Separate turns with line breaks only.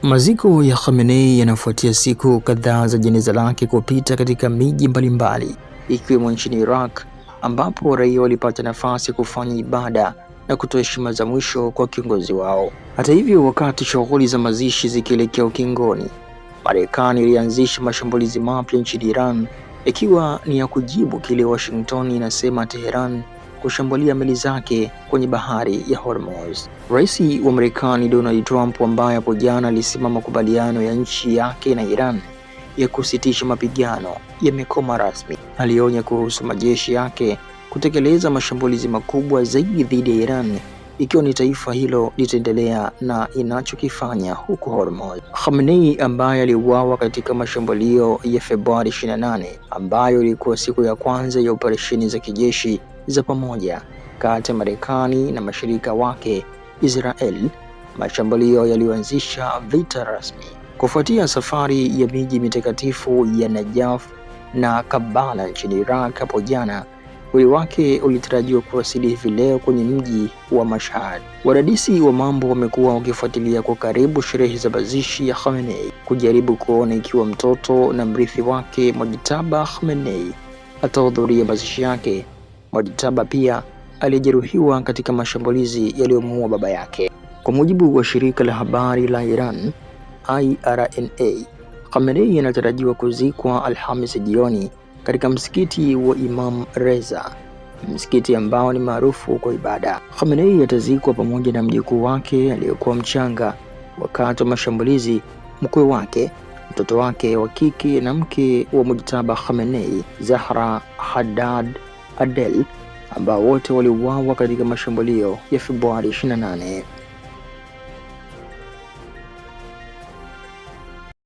Maziko ya Khamenei yanafuatia siku kadhaa za jeneza lake kupita katika miji mbalimbali ikiwemo nchini Iraq, ambapo raia walipata nafasi ya kufanya ibada na kutoa heshima za mwisho kwa kiongozi wao. Hata hivyo, wakati shughuli za mazishi zikielekea ukingoni, Marekani ilianzisha mashambulizi mapya nchini Iran, ikiwa ni ya kujibu kile Washington inasema Tehran kushambulia meli zake kwenye bahari ya Hormuz. Rais wa Marekani Donald Trump, ambaye hapo jana alisema makubaliano ya nchi yake na Iran ya kusitisha mapigano yamekoma rasmi, alionya kuhusu majeshi yake kutekeleza mashambulizi makubwa zaidi dhidi ya Iran ikiwa ni taifa hilo litaendelea na inachokifanya huko Hormuz. Khamenei, ambaye aliuawa katika mashambulio ya Februari 28 ambayo ilikuwa siku ya kwanza ya operesheni za kijeshi za pamoja kati ya Marekani na mashirika wake Israel, mashambulio yaliyoanzisha vita rasmi kufuatia safari ya miji mitakatifu ya Najaf na Karbala nchini Iraq hapo jana. Mwili wake ulitarajiwa kuwasili hivi leo kwenye mji wa Mashhad. Wadadisi wa mambo wamekuwa wakifuatilia kwa karibu sherehe za mazishi ya Khamenei, kujaribu kuona ikiwa mtoto na mrithi wake Mojtaba Khamenei atahudhuria mazishi yake. Mojtaba pia alijeruhiwa katika mashambulizi yaliyomuua baba yake. Kwa mujibu wa shirika la habari la Iran IRNA, Khamenei anatarajiwa kuzikwa Alhamisi jioni katika msikiti wa Imam Reza, msikiti ambao ni maarufu kwa ibada. Khamenei atazikwa pamoja na mjukuu wake aliyekuwa mchanga wakati wa mashambulizi, mkwe wake, mtoto wake wa kike na mke wa Mojtaba Khamenei, Zahra Haddad Adel, ambao wote waliuawa katika mashambulio ya Februari 28.